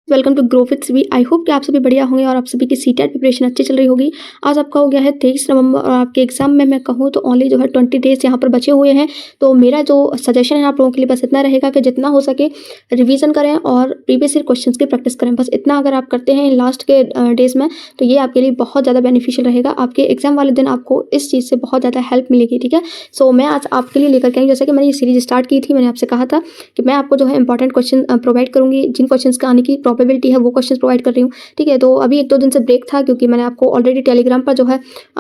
Welcome to grow with we. I hope कि आप सभी बढ़िया होंगे और आप सभी की सीटेट प्रिपरेशन अच्छी चल रही होगी। आज आपका हो गया है 23 नवंबर और आपके एग्जाम में मैं कहूँ तो ओनली जो है 20 डेज यहाँ पर बचे हुए हैं। तो मेरा जो सजेशन है आप लोगों के लिए बस इतना रहेगा कि जितना हो सके रिवीजन करें और प्रीवियस ईयर क्वेश्चन की प्रैक्टिस करें। बस इतना अगर आप करते हैं लास्ट के डेज में तो ये आपके लिए बहुत ज़्यादा बेनिफिशियल रहेगा। आपके एग्जाम वाले दिन आपको इस चीज़ से बहुत ज़्यादा हेल्प मिलेगी। ठीक है, सो मैं आज आपके लिए लेकर के आई, जैसे कि मैंने ये सीरीज स्टार्ट की थी, मैंने आपसे कहा था कि मैं आपको जो है इंपॉर्टेंट क्वेश्चन प्रोवाइड करूँगी, जिन क्वेश्चन का आने की प्रोबेबिलिटी है वो क्वेश्चन प्रोवाइड कर रही हूँ। ठीक है, तो अभी 1-2 दिन से ब्रेक था क्योंकि मैंने आपको ऑलरेडी टेलीग्राम पर जो है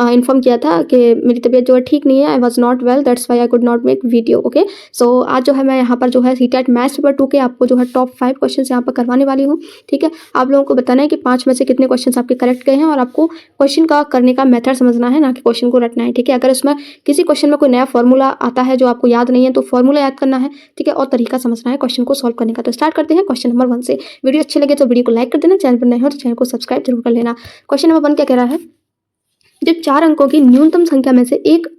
इन्फॉर्म किया था कि मेरी तबीयत जो है ठीक नहीं है, I was not well, that's why I could not make video. Okay, so आज जो है मैं यहाँ पर जो है सीटेट मैथ्स पेपर 2 के आपको जो है टॉप 5 क्वेश्चन यहाँ पर करवाने वाली हूँ। ठीक है, आप लोगों को बताना है कि 5 में से कितने क्वेश्चन आपके करेक्ट गए हैं और आपको क्वेश्चन का करने का मेथड समझना है, ना कि क्वेश्चन को रटना है। ठीक है, अगर उसमें किसी क्वेश्चन में कोई नया फॉर्मूला आता है जो आपको याद नहीं है तो फॉर्मूला याद करना है। ठीक है, और तरीका समझना है क्वेश्चन को सॉल्व करने का। तो स्टार्ट करते हैं क्वेश्चन नंबर 1 से। वीडियो अच्छी लगे तो वीडियो को लाइक कर देना, चैनल पर नए हो तो चैनल को सब्सक्राइब जरूर कर लेना। क्वेश्चन नंबर 1 क्या कह रहा है, जब 4 अंकों की न्यूनतम संख्या में से एक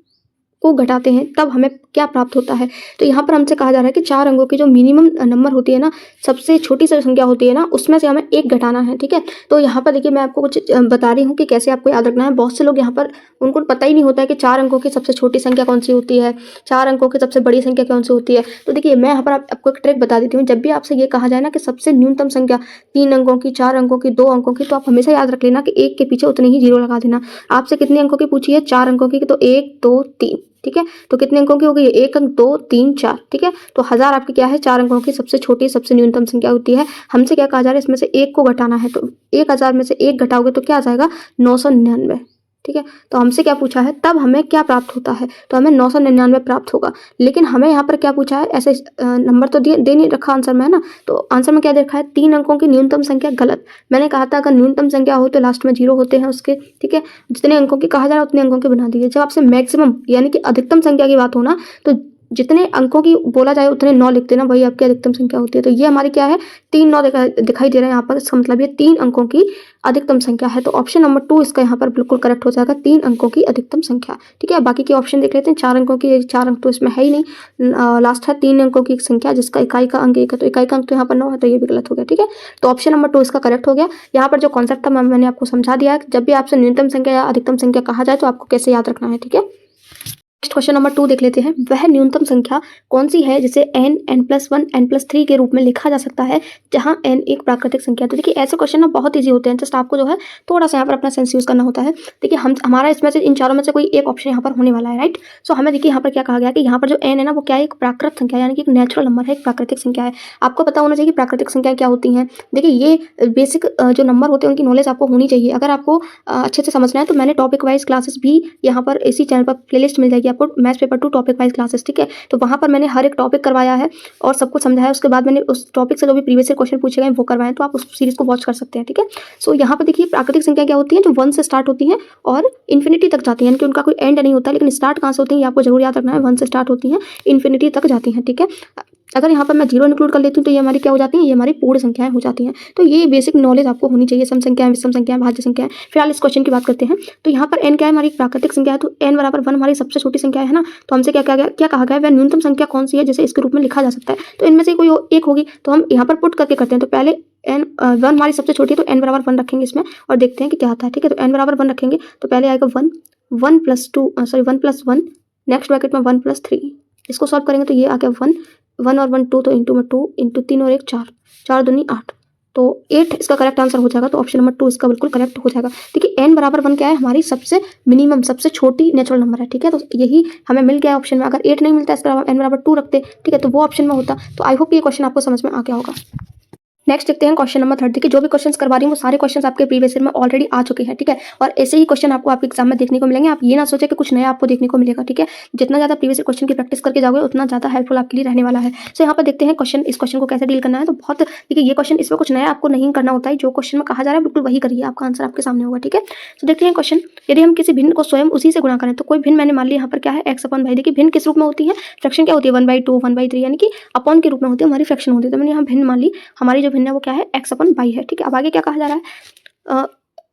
को घटाते हैं तब हमें क्या प्राप्त होता है। तो यहाँ पर हमसे कहा जा रहा है कि 4 अंकों की जो मिनिमम नंबर होती है ना, सबसे छोटी सी संख्या होती है ना, उसमें से हमें एक घटाना है। ठीक है, तो यहाँ पर देखिए मैं आपको कुछ बता रही हूँ कि कैसे आपको याद रखना है। बहुत से लोग यहाँ पर उनको पता ही नहीं होता है कि 4 अंकों की सबसे छोटी संख्या कौन सी होती है, 4 अंकों की सबसे बड़ी संख्या कौन सी होती है। तो देखिए मैं यहाँ पर आपको एक ट्रिक बता देती हूँ। जब भी आपसे ये कहा जाए ना कि सबसे न्यूनतम संख्या 3 अंकों की, 4 अंकों की, 2 अंकों की, तो आप हमेशा याद रख लेना कि एक के पीछे उतने ही जीरो लगा देना। आपसे कितने अंकों की पूछी है, 4 अंकों की, तो 1 2 3। ठीक है, तो कितने अंकों की हो गई, 1 अंक 2 3 4। ठीक है, तो 1000 आपकी क्या है, 4 अंकों की सबसे छोटी सबसे न्यूनतम संख्या होती है। हमसे क्या कहा जा रहा है, इसमें से एक को घटाना है। तो 1000 में से एक घटाओगे तो क्या आ जाएगा, 999। ठीक है, तो हमसे क्या पूछा है, तब हमें क्या प्राप्त होता है, तो हमें 999 प्राप्त होगा। लेकिन हमें यहाँ पर क्या पूछा है, ऐसे नंबर तो दे नहीं रखा आंसर में, है ना। तो आंसर में क्या दे रखा है, 3 अंकों की न्यूनतम संख्या। गलत, मैंने कहा था अगर न्यूनतम संख्या हो तो लास्ट में 0 होते हैं उसके। ठीक है, जितने अंकों की कहा जा रहा है उतने अंकों के बना दीजिए। जब आपसे मैक्सिमम यानी कि अधिकतम संख्या की बात हो ना, तो जितने अंकों की बोला जाए उतने 9 लिख देना, वही आपकी अधिकतम संख्या होती है। तो ये हमारी क्या है, 3 9 दिखाई दे रहा है यहाँ पर। इसका मतलब ये 3 अंकों की अधिकतम संख्या है। तो ऑप्शन नंबर 2 इसका यहाँ पर बिल्कुल करेक्ट हो जाएगा, 3 अंकों की अधिकतम संख्या। ठीक है, बाकी के ऑप्शन देख लेते हैं। 4 अंकों की, 4 अंक तो इसमें है ही नहीं। लास्ट है 3 अंकों की एक संख्या जिसका इकाई का अंक 1 है, तो इकाई का अंक तो यहाँ पर 9 है, तो ये भी गलत हो गया। ठीक है, तो ऑप्शन नंबर 2 इसका करेक्ट हो गया। यहाँ पर जो कॉन्सेप्ट था मैंने आपको समझा दिया है। जब भी आपसे न्यूनतम संख्या या अधिकतम संख्या कहा जाए तो आपको कैसे याद रखना है। ठीक है, नेक्स्ट क्वेश्चन नंबर 2 देख लेते हैं। वह न्यूनतम संख्या कौन सी है जिसे n n+1 n+3 के रूप में लिखा जा सकता है जहां n एक प्राकृतिक संख्या है। तो देखिए ऐसे क्वेश्चन ना बहुत इजी होते हैं, जस्ट आपको जो है थोड़ा सा यहाँ पर अपना सेंस यूज करना होता है। देखिए हमारा इसमें से इन चारों में से कोई एक ऑप्शन यहाँ पर होने वाला है, राइट। सो हमें देखिए यहाँ पर क्या कहा गया कि यहाँ पर जो n है ना वो क्या है, एक प्राकृत संख्या यानी कि एक नेचुरल नंबर है, एक प्राकृतिक संख्या है। आपको पता होना चाहिए कि प्राकृतिक संख्या क्या होती हैं। देखिए ये बेसिक जो नंबर होते हैं उनकी नॉलेज आपको होनी चाहिए। अगर आपको अच्छे से समझना है तो मैंने टॉपिक वाइज क्लासेस भी यहाँ पर इसी चैनल पर प्लेलिस्ट मिल जाएगी आपको, maths paper 2 topic wise classes. ठीक है, तो वहां पर मैंने हर एक टॉपिक करवाया है और सब कुछ समझाया। उसके बाद मैंने उस टॉपिक से जो भी प्रीवियस क्वेश्चन पूछे गए वो करवाए, तो आप उस सीरीज को वॉच कर सकते हैं। ठीक है, सो यहाँ पर देखिए प्राकृतिक संख्या क्या होती है, जो 1 से स्टार्ट होती है और इन्फिनिटी तक जाती है, यानी कि उनका कोई एंड नहीं होता, लेकिन स्टार्ट कहाँ से होती है ये आपको जरूर याद रखना है। 1 से स्टार्ट होती है, इन्फिनिटी तक जाती हैं। ठीक है, अगर यहाँ पर मैं 0 इंक्लूड कर लेती हूँ तो ये हमारी क्या हो जाती है, ये हमारी पूर्ण संख्याएं हो जाती हैं। तो ये बेसिक नॉलेज आपको होनी चाहिए। सम संख्याएं, विषम संख्याएं, भाज्य संख्याएं। फिलहाल इस क्वेश्चन की बात करते हैं। तो यहाँ पर n क्या है, हमारी प्राकृतिक संख्या है, तो n बराबर 1 हमारी सबसे छोटी संख्या है ना। तो हमसे क्या कहा गया, वह न्यूनतम संख्या कौन सी है जिसे इसके रूप में लिखा जा सकता है। तो इनमें से कोई एक होगी, तो हम यहाँ पर पुट करके करते हैं। तो पहले n 1 हमारी सबसे छोटी है तो n बराबर 1 रखेंगे इसमें और देखते हैं कि क्या आता है। ठीक है, तो n बराबर 1 रखेंगे तो पहले आएगा 1 1+1, नेक्स्ट ब्रैकेट में 1+3। इसको सॉल्व करेंगे तो ये आ गया 1 1 और 1 2, तो इंटू में 2 इंटू 3 और 1 4, 4 दूनी 8, तो 8 इसका करेक्ट आंसर हो जाएगा। तो ऑप्शन नंबर 2 इसका बिल्कुल करेक्ट हो जाएगा। देखिए n बराबर 1 क्या है, हमारी सबसे मिनिमम सबसे छोटी नेचुरल नंबर है। ठीक है, तो यही हमें मिल गया ऑप्शन में। अगर 8 नहीं मिलता, इसका n बराबर 2 रखते, ठीक है, तो वो ऑप्शन में होता। तो आई होप ये क्वेश्चन आपको समझ में आ गया होगा। नेक्स्ट देखते हैं क्वेश्चन नंबर 3। देखिए जो भी क्वेश्चंस करवा रही हूँ वो सारे क्वेश्चंस आपके प्रीवियस ईयर में ऑलरेडी आ चुके हैं। ठीक है, और ऐसे ही क्वेश्चन आपको आपके एग्जाम में देखने को मिलेंगे। आप ये ना सोचे कि कुछ नया आपको देखने को मिलेगा। ठीक है, जितना ज़्यादा प्रीवियस क्वेश्चन की प्रैक्टिस करके जाओगे उतना ज़्यादा हेल्पफुल आपके लिए रहने वाला है। सो यहाँ पर देखते हैं क्वेश्चन, इस क्वेश्चन को कैसे डील करना है। तो बहुत देखिए ये क्वेश्चन, इसमें कुछ नया आपको नहीं करना होता है। जो क्वेश्चन में कहा जा रहा है बिल्कुल वही करिए, आपका आंसर आपके सामने होगा। ठीक है, तो देखते हैं क्वेश्चन। यदि हम किसी भिन्न को स्वयं उसी से गुणा करें, तो कोई भिन्न मैंने मान लिया यहाँ पर क्या है, x/y। देखिए भिन्न किस रूप में होती है, फ्रैक्शन क्या होती है, 1/2 1/3, यानी कि अपॉन के रूप में होती है, हमारी फ्रैक्शन होती है। तो मैंने यहाँ भिन्न मान ली, हमारी जो भिन्न है वो क्या है, x/y है। ठीक है, अब आगे क्या कहा जा रहा है,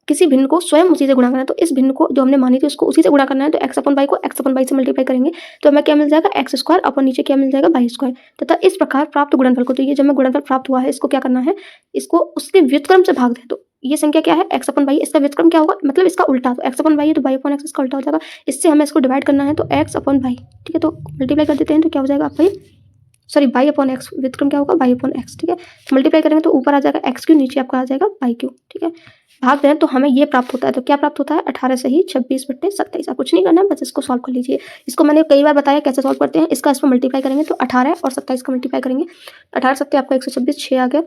किसी भिन्न को स्वयं उसी से गुणा करना है, तो इस भिन्न को जो हमने मानी थी उसको उसी से गुणा करना है, तो x अपन वाई को x अपन वाई से मल्टीप्लाई करेंगे तो हमें क्या मिल जाएगा एक्स स्क्वायर अपन नीचे क्या मिल जाएगा वाई स्क्वायर, तथा इस प्रकार प्राप्त गुणनफल को, तो ये जब हमें गुणनफल प्राप्त हुआ है इसको क्या करना है, इसको उसके व्युत्क्रम से भाग दें। तो ये संख्या क्या है x अपन वाई, इसका व्युत्क्रम क्या होगा मतलब इसका उल्टा, तो x अपन वाई है तो y अपन x इसका उल्टा हो जाएगा, इससे हमें इसको डिवाइड करना है तो x अपन वाई, ठीक है, तो मल्टीप्लाई कर देते हैं तो क्या हो जाएगा आपका सॉरी y अपॉन एक्स, व्युत्क्रम क्या होगा y अपॉन एक्स, ठीक है, मल्टीप्लाई करेंगे तो ऊपर आ जाएगा x क्यू, नीचे आपका आ जाएगा y क्यू, ठीक है, भाग दें तो हमें ये प्राप्त होता है, तो क्या प्राप्त होता है 18 से ही 26/27। आप कुछ नहीं करना, बस इसको सॉल्व कर लीजिए। इसको मैंने कई बार बताया कैसे सॉल्व करते हैं, इसका इस पर मल्टीप्लाई करेंगे तो 18 और 27 का मल्टीप्लाई करेंगे, 18 सत्ते आपका 126, 6 आ गया,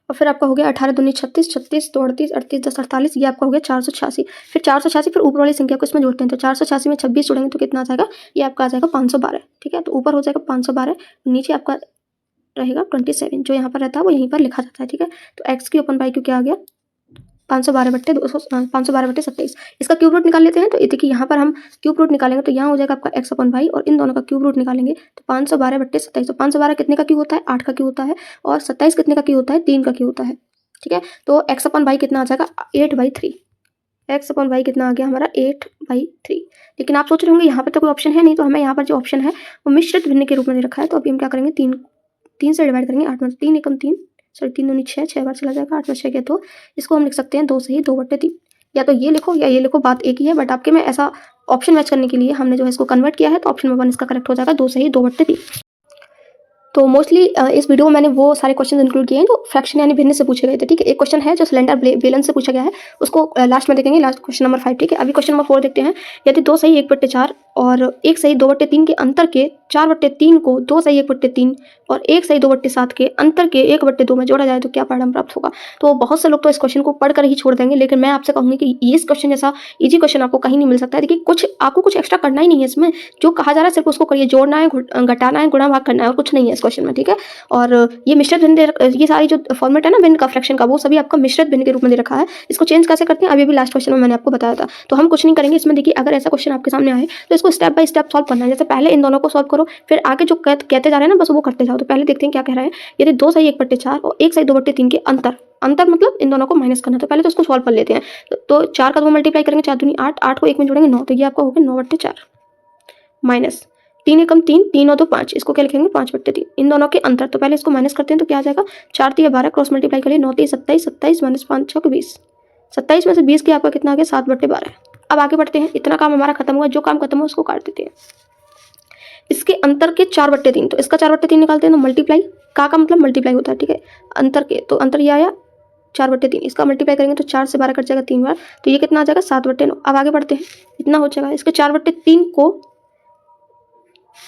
और फिर आपका हो गया 18 दूनी 36, 36 2 38, 38 10 48, ये आपका हो गया 486, फिर 486 फिर ऊपर वाली संख्या को इसमें जोड़ते हैं, तो 486 में 26 जोड़ेंगे तो कितना आ जाएगा, ये आपका आ जाएगा 512, ठीक है, तो ऊपर हो जाएगा 512, नीचे आपका रहेगा 27, जो यहाँ पर रहता है वो यहीं पर लिखा जाता है, ठीक है, तो एक्स क्यू अपन वाई क्यू क्या आ गया 512/27, इसका क्यूब रूट निकाल लेते हैं, तो ये देखिए यहाँ पर हम क्यूब रूट निकालेंगे तो यहाँ हो जाएगा आपका x अपन वाई, और इन दोनों का क्यूब रूट निकालेंगे तो 512/27, तो 512 कितने का क्यूब होता है 8 का क्यूब होता है, और 27 कितने का क्यूब होता है 3 का क्यूब होता है, ठीक है, तो x अपन वाई कितना आ जाएगा 8/3, x अपन वाई कितना आ गया हमारा 8/3। लेकिन आप सोच रहे होंगे यहाँ पर तो कोई ऑप्शन है नहीं, तो हमें यहाँ पर जो ऑप्शन है वो मिश्रित भिन्न के रूप में दे रखा है, तो अभी हम क्या करेंगे 3 से डिवाइड करेंगे, 8 में 3 एकम 3, सॉरी 3 दूनी 6, 6 बार चला जाएगा, 8 में 6 गया, तो इसको हम लिख सकते हैं 2 से ही 2/3, या तो ये लिखो या ये लिखो, बात एक ही है, बट आपके में ऐसा ऑप्शन मैच करने के लिए हमने जो है इसको कन्वर्ट किया है, तो ऑप्शन नंबर 1 इसका करेक्ट हो जाएगा 2 से ही 2/3। तो मोस्टली इस वीडियो में मैंने वो सारे क्वेश्चन इंक्लूड किए हैं जो फ्रैक्शन यानी भिन्न से पूछे गए थे, ठीक है, एक क्वेश्चन है जो सिलेंडर बेलन से पूछा गया है, उसको लास्ट में देखेंगे, लास्ट क्वेश्चन नंबर 5, ठीक है। अभी क्वेश्चन नंबर 4 देखते हैं, यदि 2 सही 1/4 और 1 सही 2/3 के अंतर के 4/3 को 2 सही 1/3 और 1 सही 2/7 के अंतर के 1/2 में जोड़ा जाए तो क्या परिणाम प्राप्त होगा। तो बहुत से लोग तो इस क्वेश्चन को पढ़कर ही छोड़ देंगे, लेकिन मैं आपसे कहूँगी कि इस क्वेश्चन जैसा ईजी क्वेश्चन आपको कहीं नहीं मिल सकता है। देखिए आपको कुछ एक्स्ट्रा करना ही नहीं है, इसमें जो कहा जा रहा है सिर्फ उसको करिए, जोड़ना है, घटाना है, गुणा भाग करना है, और कुछ नहीं है इस क्वेश्चन में, ठीक है। और ये मिश्रित भिन्न, ये सारी जो फॉर्मेट है ना भिन्न का, फ्रैक्शन का, वो सभी आपका मिश्रित भिन्न के रूप में दे रखा है। इसको चेंज कैसे करते हैं अभी लास्ट क्वेश्चन में मैंने आपको बताया था, तो हम कुछ नहीं करेंगे इसमें। देखिए अगर ऐसा क्वेश्चन आपके सामने आए तो इसको स्टेप बाय स्टेप सॉल्व करना है, जैसे पहले इन दोनों को सॉल्व करो, फिर आगे जो कहते जा रहे हैं ना बस वो करते जाओ। तो पहले देखते हैं क्या कह रहा है, यदि 2 सही 1/4 और 1 सही 2/3 के अंतर मतलब इन दोनों को माइनस करना है, तो पहले तो इसको सॉल्व कर लेते हैं। तो 4 का 2 मल्टीप्लाई करेंगे, 4 दूनी 8, 8 को 1 में जोड़ेंगे 9, तो ये आपका हो गया 9/4 माइनस 3 एकम 3, 3 और 2 5, इसको क्या लिखेंगे 5/3, इन दोनों के अंतर। तो पहले इसको माइनस करते हैं तो क्या आ जाएगा 4 3 12, क्रॉस मल्टीप्लाई करिए, 9 3 27, 27 माइनस 5 6 20, 27 में से 20 के आपका कितना आ गया 7/12। अब आगे बढ़ते हैं, इतना काम हमारा खत्म हुआ, जो काम खत्म हुआ उसको काट देते हैं। इसके अंतर के 4/3, तो इसका 4/3 निकालते हैं, तो मल्टीप्लाई का मतलब मल्टीप्लाई होता है, ठीक है, अंतर के, तो अंतर ये आया 4/3, इसका मल्टीप्लाई करेंगे तो 4 से 12 कट जाएगा 3 बार, तो ये कितना आ जाएगा 7/9। अब आगे बढ़ते हैं, इतना हो जाएगा। इसके 4/3 को,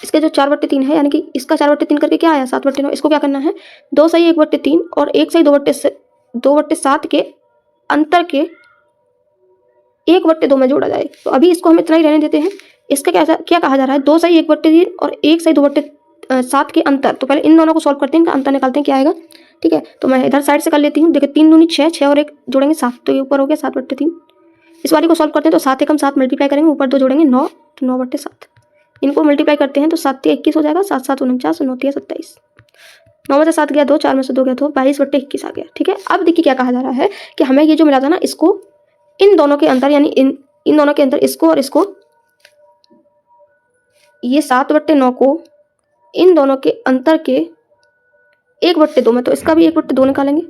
इसके जो 4/3 है यानी कि इसका 4/3 करके क्या आया 7/9, इसको क्या करना है 2 सही 1/3 और 1 सही 2/7 के अंतर के 1/2 में जोड़ा जाए। तो अभी इसको हम इतना ही रहने देते हैं। इसका क्या कहा जा रहा है 2 सही 1/3 और 1 सही 2/7 के अंतर, तो पहले इन दोनों को सॉल्व करते हैं, अंतर निकालते हैं क्या आएगा, ठीक है। तो मैं इधर साइड से कर लेती हूँ, देखिए 3 दूनी 6, 6 और 1 जोड़ेंगे 7, तो ये ऊपर हो गया 7/3। इस वाली को सॉल्व करते हैं तो 7 एकम 7 मल्टीप्लाई करेंगे, ऊपर 2 जोड़ेंगे 9, तो 9/7। इनको मल्टीप्लाई करते हैं तो 7 3 21 हो जाएगा, 7 7 49, 9 3 27, 9 में से 7 गया 2, 4 में से 2 गया 2, 22/21 आ गया, ठीक है। अब देखिए क्या कहा जा रहा है कि हमें ये जो मिला था ना, इसको इन दोनों के अंतर यानी इन दोनों के अंतर, इसको और इसको, ये 7/9 को इन दोनों के अंतर के 1/2 में, तो इसका भी 1/2 निकालेंगे,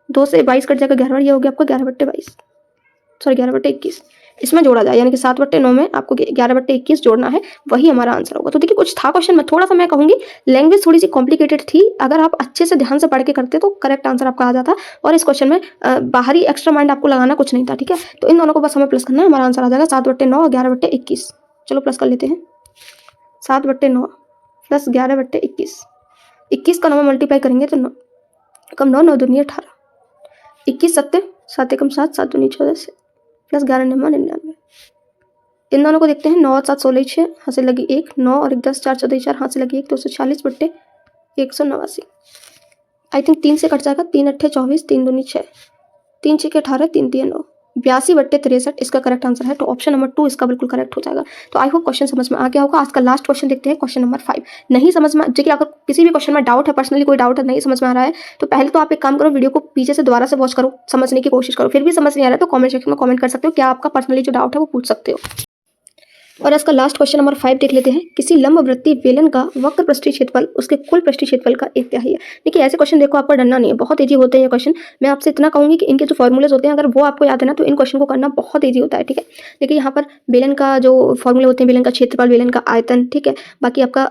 2 से 22 कट जाएगा 11, ये हो गया आपका 11/22, सॉरी 11/21, इसमें जोड़ा जाए, यानी कि 7/9 में आपको 11/21 जोड़ना है, वही हमारा आंसर होगा। तो देखिए कुछ था क्वेश्चन में, थोड़ा सा मैं कहूँगी लैंग्वेज थोड़ी सी कॉम्प्लिकेटेड थी, अगर आप अच्छे से ध्यान से पढ़ के करते तो करेक्ट आंसर आपका आ जाता, और इस क्वेश्चन में बाहरी एक्स्ट्रा माइंड आपको लगाना कुछ नहीं था, ठीक है। तो इन दोनों को बस हमें प्लस करना है, हमारा आंसर आ जाएगा 7/9 और 11/21। चलो प्लस कर लेते हैं, 7/9 प्लस 11/21, 21 का 9 मल्टीप्लाई करेंगे तो 9 कम 9, 9 दूनी 18, 21 7 7 एकम 7, 7 दूनी 14 प्लस 11 9 99। इन दोनों को देखते हैं, 9 और 7 16 6, हाथ से लगी 1, 9 और 1 10, 4 14 4, हाथ से लगी 1, 240/189। आई थिंक 3 से कट जाएगा, 3 8 24, 3 दूनी 6, 3 6 18, 3 3 9, 82/63 इसका करेक्ट आंसर है। तो ऑप्शन नंबर 2 इसका बिल्कुल करेक्ट हो जाएगा। तो आई होप क्वेश्चन समझ में आ गया होगा। आज का लास्ट क्वेश्चन देखते हैं, क्वेश्चन नंबर 5। नहीं समझ में, देखिए अगर किसी भी क्वेश्चन में डाउट है, पर्सनली कोई डाउट है, नहीं समझ में आ रहा है, तो पहले तो आप एक काम करो, वीडियो को पीछे से दोबारा से वॉच करो, समझने की कोशिश करो। फिर भी समझ नहीं आ रहा है तो कमेंट सेक्शन में कमेंट कर सकते हो, क्या आपका पर्सनली जो डाउट है वो पूछ सकते हो। और इसका लास्ट क्वेश्चन नंबर 5 देख लेते हैं। किसी लंबवृत्तीय बेलन का वक्र पृष्ठीय क्षेत्रफल उसके कुल पृष्ठीय क्षेत्रफल का 1/3 है। देखिए ऐसे क्वेश्चन देखो आपको डरना नहीं है, बहुत ईजी होते हैं ये क्वेश्चन। मैं आपसे इतना कहूंगी कि इनके जो फॉर्मूलेज होते हैं अगर वो आपको याद है ना तो इन क्वेश्चन को करना बहुत ईजी होता है। ठीक है, देखिए यहाँ पर बेलन का जो फॉर्मूले होते हैं, बेलन का क्षेत्रफल, बेलन का आयतन, ठीक है, बाकी आपका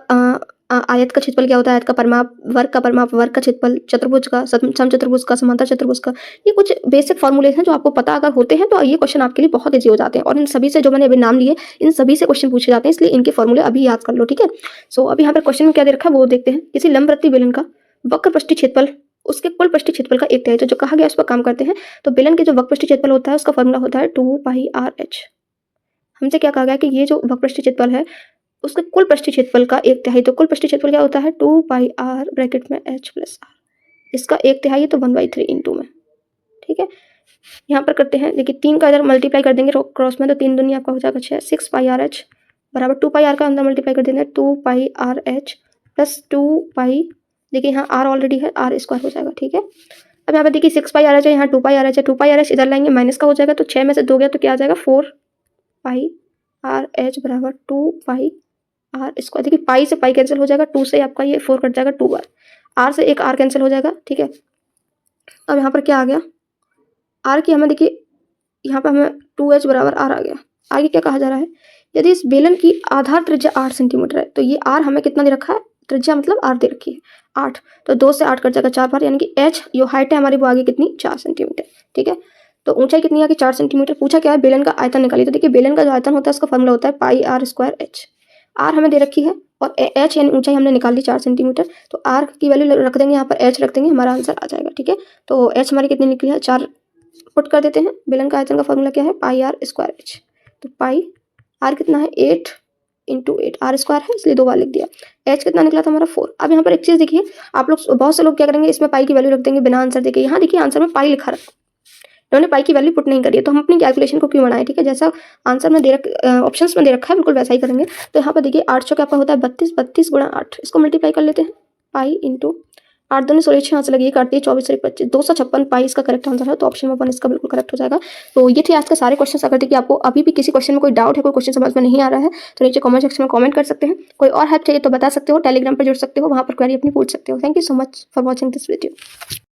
आयत का क्षेत्रफल क्या होता है, आयत का परिमाप, वर्ग का परिमाप, वर्ग का क्षेत्रफल, चतुर्भुज का, समचतुर्भुज का, समांतर चतुर्भुज का, ये कुछ बेसिक फॉर्मूले हैं जो आपको पता अगर होते हैं तो ये क्वेश्चन आपके लिए बहुत ईजी हो जाते हैं। और इन सभी से जो मैंने अभी नाम लिए, इन सभी से क्वेश्चन पूछे जाते हैं, इसलिए इनके फॉर्मूले अभी याद कर लो। ठीक है, सो अभी यहाँ पर क्वेश्चन में क्या दे रखा है वो देखते हैं। किसी लंबवृत्तीय बेलन का वक्र पृष्ठीय क्षेत्रफल उसके कुल पृष्ठीय क्षेत्रफल का 1/3 जो कहा गया उस पर काम करते हैं। तो बेलन के जो वक्र पृष्ठीय क्षेत्रफल होता है उसका फॉर्मूला होता है 2πr/h। हमसे क्या कहा गया कि ये जो वक्र पृष्ठीय क्षेत्रफल है उसके कुल पृष्ठीय क्षेत्रफल का 1/3। तो कुल पृष्ठीय क्षेत्रफल क्या होता है 2πr ब्रैकेट में h + r, इसका 1/3 तो 1/3 इंटू में। ठीक है, यहाँ पर करते हैं, देखिए 3 का इधर मल्टीप्लाई कर देंगे क्रॉस में तो 3 दूनी आपका हो जाएगा 6, 6πrh बराबर 2πr का अंदर मल्टीप्लाई कर देंगे 2πrh प्लस 2π, देखिए यहाँ r ऑलरेडी है, r² हो जाएगा। ठीक है, अब यहाँ पर देखिए 6πrh है, यहाँ 2πrh है, 2πrh इधर लाएंगे माइनस का हो जाएगा तो 6 में से 2 गया तो क्या आ जाएगा 4πrh बराबर 2πr²। देखिए पाई से पाई कैंसिल हो जाएगा, 2 से आपका ये 4 कट जाएगा 2 बार, r से एक r कैंसिल हो जाएगा। ठीक है, अब यहाँ पर क्या आ गया, r की हमें देखिए यहाँ पर हमें 2h बराबर r आ गया। आगे क्या कहा जा रहा है, यदि इस बेलन की आधार त्रिज्या 8 सेंटीमीटर है तो ये r हमें कितना दे रखा है, त्रिज्या मतलब r दे रखी है 8, तो 2 से 8 कट जाएगा 4 बार, यानी कि h जो हाइट है हमारी वो आगे कितनी 4 सेंटीमीटर। ठीक है, तो ऊंचाई कितनी आगे 4 सेंटीमीटर। पूछा क्या है, बेलन का आयतन निकालिए। तो देखिए बेलन का जो आयतन होता है उसका फॉर्मूला होता है πr²h। r हमें दे रखी है और h यानी ऊंचाई हमने निकाल ली 4 सेंटीमीटर, तो r की वैल्यू रख देंगे यहाँ पर, h रख देंगे, हमारा आंसर आ जाएगा। ठीक है, तो h हमारी कितनी निकली है 4 पुट कर देते हैं। बेलन का आयतन का फॉर्मूला क्या है πr²h, तो पाई r कितना है 8 इंटू 8, r² है इसलिए 2 बार लिख दिया। h कितना निकला था हमारा 4। अब यहाँ पर एक चीज़ देखिए, आप लोग बहुत से लोग क्या करेंगे, इसमें पाई की वैल्यू रख देंगे बिना आंसर देखे। यहाँ देखिए आंसर में पाई लिखा रखा, इन्होंने पाई की वैल्यू पुट नहीं करी है, तो हम अपनी कैलकुलेशन को क्यों बढ़ाएं। ठीक है, जैसा आंसर में ऑप्शंस में दे रखा है बिल्कुल वैसा ही करेंगे। तो यहाँ पर देखिए 8 चौके आपका होता है 32, 32 गुणा 8, इसको मल्टीप्लाई कर लेते हैं, पाई इंटू 8 दूनी 16, 6 से लगी काटती है 24 और 25, 256 पाई इसका करेक्ट आंसर है। तो ऑप्शन नंबर 1 इसका बिल्कुल करेक्ट हो जाएगा। तो ये थे आज के सारे क्वेश्चन। अगर देखिए आपको अभी भी किसी क्वेश्चन में कोई डाउट है, कोई क्वेश्चन समझ में नहीं आ रहा है तो नीचे कमेंट सेक्शन में कमेंट कर सकते हैं। कोई और हेल्प चाहिए तो बता सकते हो, टेलीग्राम पर जुड़ सकते हो, वहाँ पर क्वेरी अपनी पूछ सकते हो। Thank you so much for watching this video.